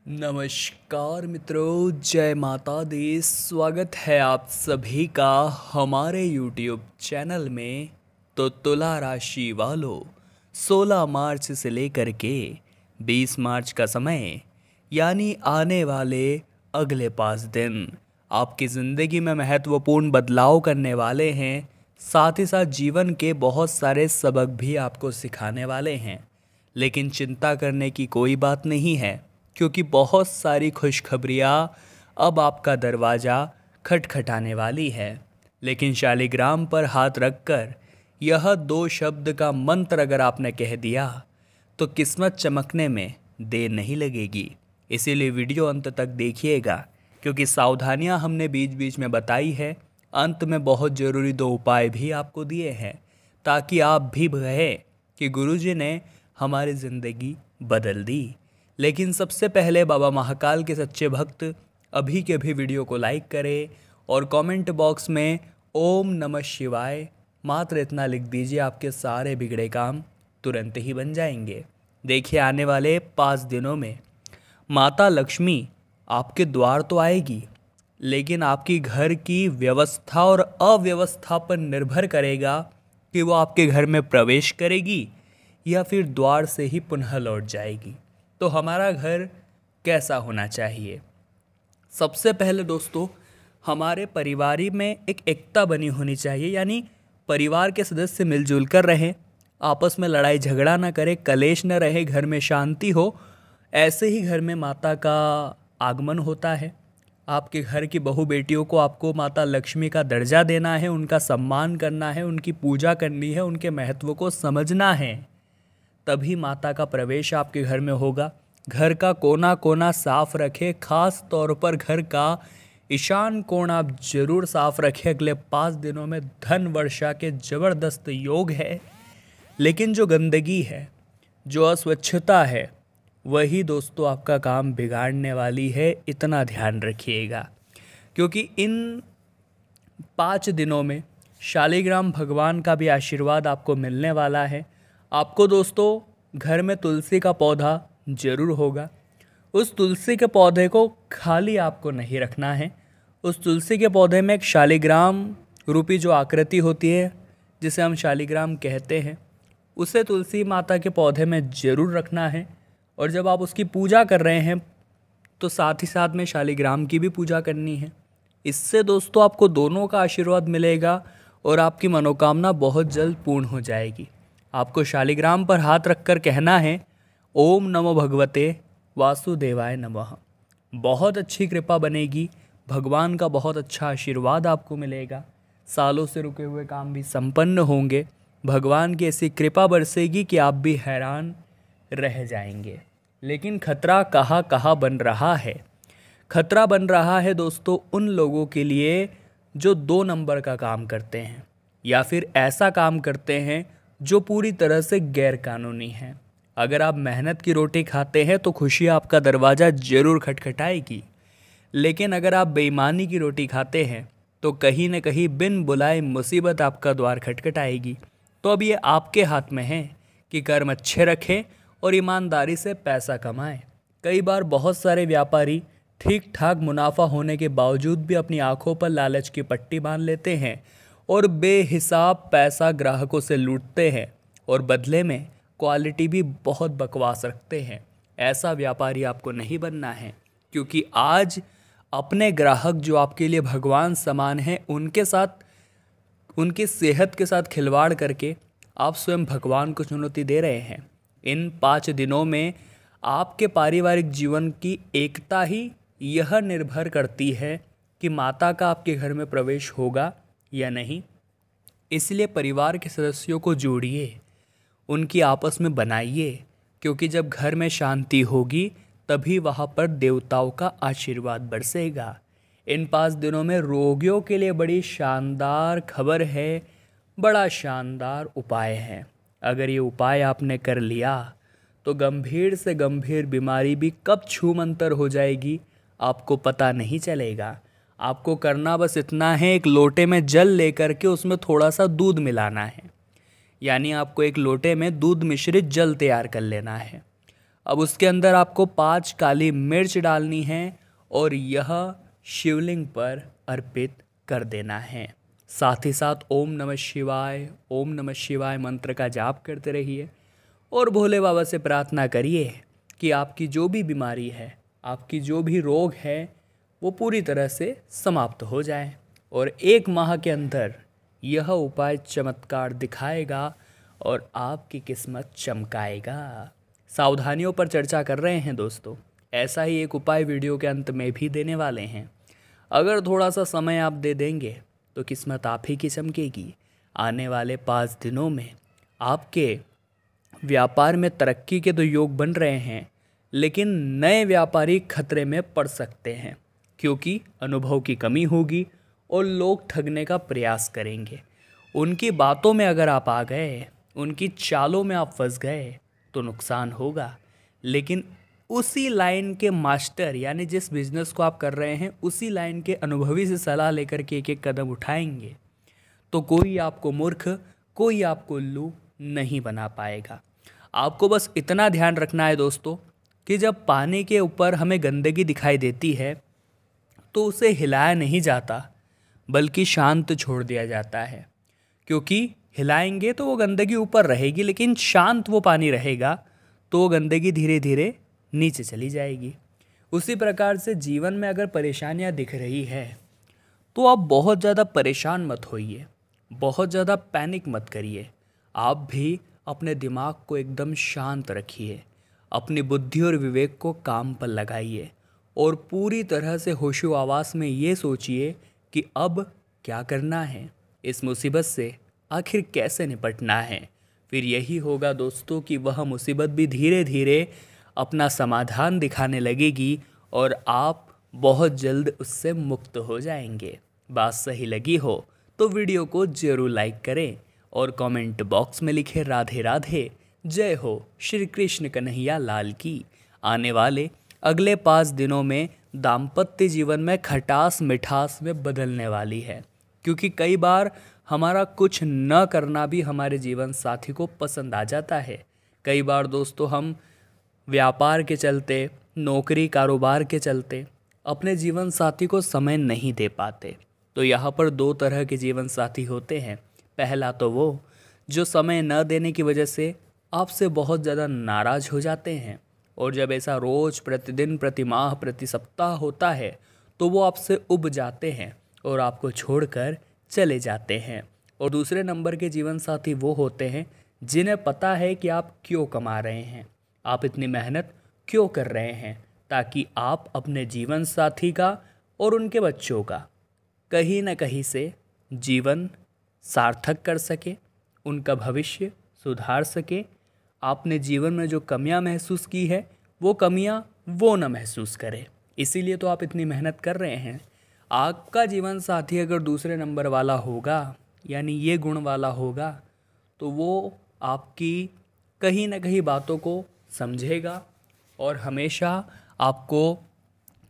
नमस्कार मित्रों, जय माता दी। स्वागत है आप सभी का हमारे YouTube चैनल में। तो तुला राशि वालों, 16 मार्च से लेकर के 20 मार्च का समय यानी आने वाले अगले 5 दिन आपकी ज़िंदगी में महत्वपूर्ण बदलाव करने वाले हैं। साथ ही साथ जीवन के बहुत सारे सबक भी आपको सिखाने वाले हैं। लेकिन चिंता करने की कोई बात नहीं है, क्योंकि बहुत सारी खुशखबरियाँ अब आपका दरवाज़ा खटखटाने वाली है। लेकिन शालिग्राम पर हाथ रखकर यह 2 शब्द का मंत्र अगर आपने कह दिया तो किस्मत चमकने में देर नहीं लगेगी। इसीलिए वीडियो अंत तक देखिएगा, क्योंकि सावधानियां हमने बीच बीच में बताई है। अंत में बहुत ज़रूरी 2 उपाय भी आपको दिए हैं, ताकि आप भी कहें कि गुरुजी ने हमारी ज़िंदगी बदल दी। लेकिन सबसे पहले बाबा महाकाल के सच्चे भक्त अभी के भी वीडियो को लाइक करें और कमेंट बॉक्स में ओम नमः शिवाय मात्र इतना लिख दीजिए, आपके सारे बिगड़े काम तुरंत ही बन जाएंगे। देखिए, आने वाले 5 दिनों में माता लक्ष्मी आपके द्वार तो आएगी, लेकिन आपकी घर की व्यवस्था और अव्यवस्था पर निर्भर करेगा कि वो आपके घर में प्रवेश करेगी या फिर द्वार से ही पुनः लौट जाएगी। तो हमारा घर कैसा होना चाहिए? सबसे पहले दोस्तों, हमारे परिवार में एक एकता बनी होनी चाहिए, यानी परिवार के सदस्य मिलजुल कर रहें, आपस में लड़ाई झगड़ा ना करें, कलेश न रहे, घर में शांति हो। ऐसे ही घर में माता का आगमन होता है। आपके घर की बहू बेटियों को आपको माता लक्ष्मी का दर्जा देना है, उनका सम्मान करना है, उनकी पूजा करनी है, उनके महत्व को समझना है। तभी माता का प्रवेश आपके घर में होगा। घर का कोना कोना साफ रखें, खास तौर पर घर का ईशान कोण आप जरूर साफ रखें। अगले 5 दिनों में धन वर्षा के ज़बरदस्त योग है। लेकिन जो गंदगी है, जो अस्वच्छता है, वही दोस्तों आपका काम बिगाड़ने वाली है। इतना ध्यान रखिएगा, क्योंकि इन 5 दिनों में शालिग्राम भगवान का भी आशीर्वाद आपको मिलने वाला है। आपको दोस्तों घर में तुलसी का पौधा ज़रूर होगा। उस तुलसी के पौधे को खाली आपको नहीं रखना है। उस तुलसी के पौधे में एक शालिग्राम रूपी जो आकृति होती है, जिसे हम शालिग्राम कहते हैं, उसे तुलसी माता के पौधे में ज़रूर रखना है। और जब आप उसकी पूजा कर रहे हैं तो साथ ही साथ में शालिग्राम की भी पूजा करनी है। इससे दोस्तों आपको दोनों का आशीर्वाद मिलेगा और आपकी मनोकामना बहुत जल्द पूर्ण हो जाएगी। आपको शालिग्राम पर हाथ रखकर कहना है ओम नमो भगवते वासुदेवाय नमः। बहुत अच्छी कृपा बनेगी, भगवान का बहुत अच्छा आशीर्वाद आपको मिलेगा। सालों से रुके हुए काम भी संपन्न होंगे। भगवान की ऐसी कृपा बरसेगी कि आप भी हैरान रह जाएंगे। लेकिन खतरा कहाँ कहाँ बन रहा है? खतरा बन रहा है दोस्तों उन लोगों के लिए जो 2 नंबर का काम करते हैं, या फिर ऐसा काम करते हैं जो पूरी तरह से गैर कानूनी है। अगर आप मेहनत की रोटी खाते हैं तो खुशी आपका दरवाज़ा ज़रूर खटखटाएगी। लेकिन अगर आप बेईमानी की रोटी खाते हैं तो कहीं न कहीं बिन बुलाए मुसीबत आपका द्वार खटखटाएगी। तो अब ये आपके हाथ में है कि कर्म अच्छे रखें और ईमानदारी से पैसा कमाएं। कई बार बहुत सारे व्यापारी ठीक ठाक मुनाफा होने के बावजूद भी अपनी आंखों पर लालच की पट्टी बांध लेते हैं और बेहिसाब पैसा ग्राहकों से लूटते हैं, और बदले में क्वालिटी भी बहुत बकवास रखते हैं। ऐसा व्यापारी आपको नहीं बनना है, क्योंकि आज अपने ग्राहक जो आपके लिए भगवान समान हैं, उनके साथ, उनकी सेहत के साथ खिलवाड़ करके आप स्वयं भगवान को चुनौती दे रहे हैं। इन 5 दिनों में आपके पारिवारिक जीवन की एकता ही यह निर्भर करती है कि माता का आपके घर में प्रवेश होगा या नहीं। इसलिए परिवार के सदस्यों को जोड़िए, उनकी आपस में बनाइए, क्योंकि जब घर में शांति होगी तभी वहाँ पर देवताओं का आशीर्वाद बरसेगा। इन 5 दिनों में रोगियों के लिए बड़ी शानदार खबर है, बड़ा शानदार उपाय है। अगर ये उपाय आपने कर लिया तो गंभीर से गंभीर बीमारी भी कब छूमंतर हो जाएगी आपको पता नहीं चलेगा। आपको करना बस इतना है, एक लोटे में जल लेकर के उसमें थोड़ा सा दूध मिलाना है। यानी आपको एक लोटे में दूध मिश्रित जल तैयार कर लेना है। अब उसके अंदर आपको 5 काली मिर्च डालनी है और यह शिवलिंग पर अर्पित कर देना है। साथ ही साथ ओम नमः शिवाय मंत्र का जाप करते रहिए और भोले बाबा से प्रार्थना करिए कि आपकी जो भी बीमारी है, आपकी जो भी रोग है, वो पूरी तरह से समाप्त हो जाए और 1 माह के अंदर यह उपाय चमत्कार दिखाएगा और आपकी किस्मत चमकाएगा। सावधानियों पर चर्चा कर रहे हैं दोस्तों, ऐसा ही एक उपाय वीडियो के अंत में भी देने वाले हैं। अगर थोड़ा सा समय आप दे देंगे तो किस्मत आप ही की चमकेगी। आने वाले 5 दिनों में आपके व्यापार में तरक्की के तो योग बन रहे हैं, लेकिन नए व्यापारी खतरे में पड़ सकते हैं क्योंकि अनुभव की कमी होगी और लोग ठगने का प्रयास करेंगे। उनकी बातों में अगर आप आ गए, उनकी चालों में आप फंस गए तो नुकसान होगा। लेकिन उसी लाइन के मास्टर यानी जिस बिजनेस को आप कर रहे हैं, उसी लाइन के अनुभवी से सलाह लेकर के एक कदम उठाएंगे तो कोई आपको मूर्ख, कोई आपको उल्लू नहीं बना पाएगा। आपको बस इतना ध्यान रखना है दोस्तों कि जब पानी के ऊपर हमें गंदगी दिखाई देती है तो उसे हिलाया नहीं जाता बल्कि शांत छोड़ दिया जाता है, क्योंकि हिलाएंगे तो वो गंदगी ऊपर रहेगी, लेकिन शांत वो पानी रहेगा तो वो गंदगी धीरे धीरे नीचे चली जाएगी। उसी प्रकार से जीवन में अगर परेशानियां दिख रही है तो आप बहुत ज़्यादा परेशान मत होइए, बहुत ज़्यादा पैनिक मत करिए। आप भी अपने दिमाग को एकदम शांत रखिए, अपनी बुद्धि और विवेक को काम पर लगाइए और पूरी तरह से होशो आवास में ये सोचिए कि अब क्या करना है, इस मुसीबत से आखिर कैसे निपटना है। फिर यही होगा दोस्तों कि वह मुसीबत भी धीरे धीरे अपना समाधान दिखाने लगेगी और आप बहुत जल्द उससे मुक्त हो जाएंगे। बात सही लगी हो तो वीडियो को जरूर लाइक करें और कमेंट बॉक्स में लिखें राधे राधे, जय हो श्री कृष्ण कन्हैया लाल की। आने वाले अगले 5 दिनों में दाम्पत्य जीवन में खटास मिठास में बदलने वाली है, क्योंकि कई बार हमारा कुछ न करना भी हमारे जीवन साथी को पसंद आ जाता है। कई बार दोस्तों हम व्यापार के चलते, नौकरी कारोबार के चलते अपने जीवन साथी को समय नहीं दे पाते। तो यहाँ पर 2 तरह के जीवन साथी होते हैं। पहला तो वो जो समय न देने की वजह से आपसे बहुत ज़्यादा नाराज़ हो जाते हैं, और जब ऐसा रोज़ प्रतिदिन प्रति माह प्रति सप्ताह होता है तो वो आपसे उब जाते हैं और आपको छोड़कर चले जाते हैं। और दूसरे नंबर के जीवन साथी वो होते हैं जिन्हें पता है कि आप क्यों कमा रहे हैं, आप इतनी मेहनत क्यों कर रहे हैं, ताकि आप अपने जीवन साथी का और उनके बच्चों का कहीं न कहीं से जीवन सार्थक कर सके, उनका भविष्य सुधार सके। आपने जीवन में जो कमियां महसूस की है वो कमियां वो न महसूस करे, इसीलिए तो आप इतनी मेहनत कर रहे हैं। आपका जीवन साथी अगर दूसरे नंबर वाला होगा, यानी ये गुण वाला होगा, तो वो आपकी कहीं न कहीं बातों को समझेगा और हमेशा आपको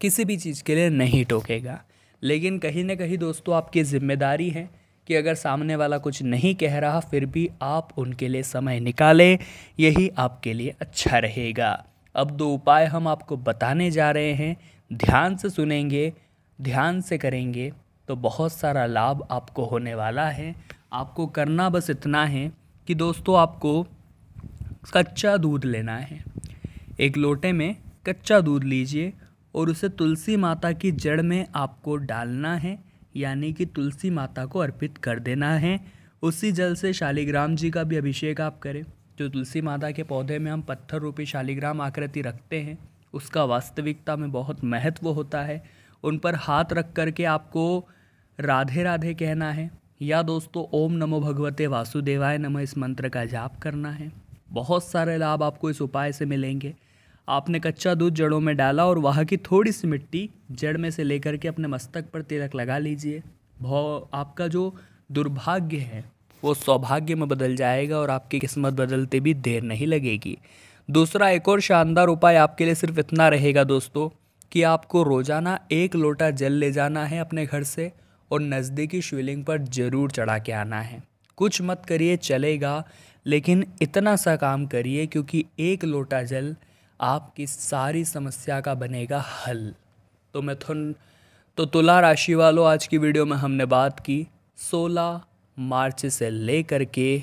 किसी भी चीज़ के लिए नहीं टोकेगा। लेकिन कहीं न कहीं दोस्तों आपकी जिम्मेदारी है कि अगर सामने वाला कुछ नहीं कह रहा फिर भी आप उनके लिए समय निकालें, यही आपके लिए अच्छा रहेगा। अब 2 उपाय हम आपको बताने जा रहे हैं, ध्यान से सुनेंगे, ध्यान से करेंगे तो बहुत सारा लाभ आपको होने वाला है। आपको करना बस इतना है कि दोस्तों आपको कच्चा दूध लेना है। एक लोटे में कच्चा दूध लीजिए और उसे तुलसी माता की जड़ में आपको डालना है, यानी कि तुलसी माता को अर्पित कर देना है। उसी जल से शालिग्राम जी का भी अभिषेक आप करें। जो तुलसी माता के पौधे में हम पत्थर रूपी शालिग्राम आकृति रखते हैं, उसका वास्तविकता में बहुत महत्व होता है। उन पर हाथ रख करके आपको राधे राधे कहना है, या दोस्तों ओम नमो भगवते वासुदेवाय नमः इस मंत्र का जाप करना है। बहुत सारे लाभ आपको इस उपाय से मिलेंगे। आपने कच्चा दूध जड़ों में डाला और वहाँ की थोड़ी सी मिट्टी जड़ में से लेकर के अपने मस्तक पर तिलक लगा लीजिए। आपका जो दुर्भाग्य है वो सौभाग्य में बदल जाएगा और आपकी किस्मत बदलते भी देर नहीं लगेगी। दूसरा एक और शानदार उपाय आपके लिए सिर्फ इतना रहेगा दोस्तों कि आपको रोज़ाना 1 लोटा जल ले जाना है अपने घर से और नज़दीकी शिवलिंग पर ज़रूर चढ़ा के आना है। कुछ मत करिए चलेगा, लेकिन इतना सा काम करिए, क्योंकि 1 लोटा जल आपकी सारी समस्या का बनेगा हल। तो तुला राशि वालों, आज की वीडियो में हमने बात की 16 मार्च से लेकर के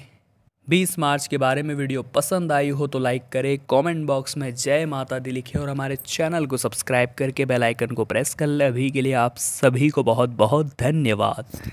20 मार्च के बारे में। वीडियो पसंद आई हो तो लाइक करें, कमेंट बॉक्स में जय माता दी लिखें और हमारे चैनल को सब्सक्राइब करके बेल आइकन को प्रेस कर लें। अभी के लिए आप सभी को बहुत बहुत धन्यवाद।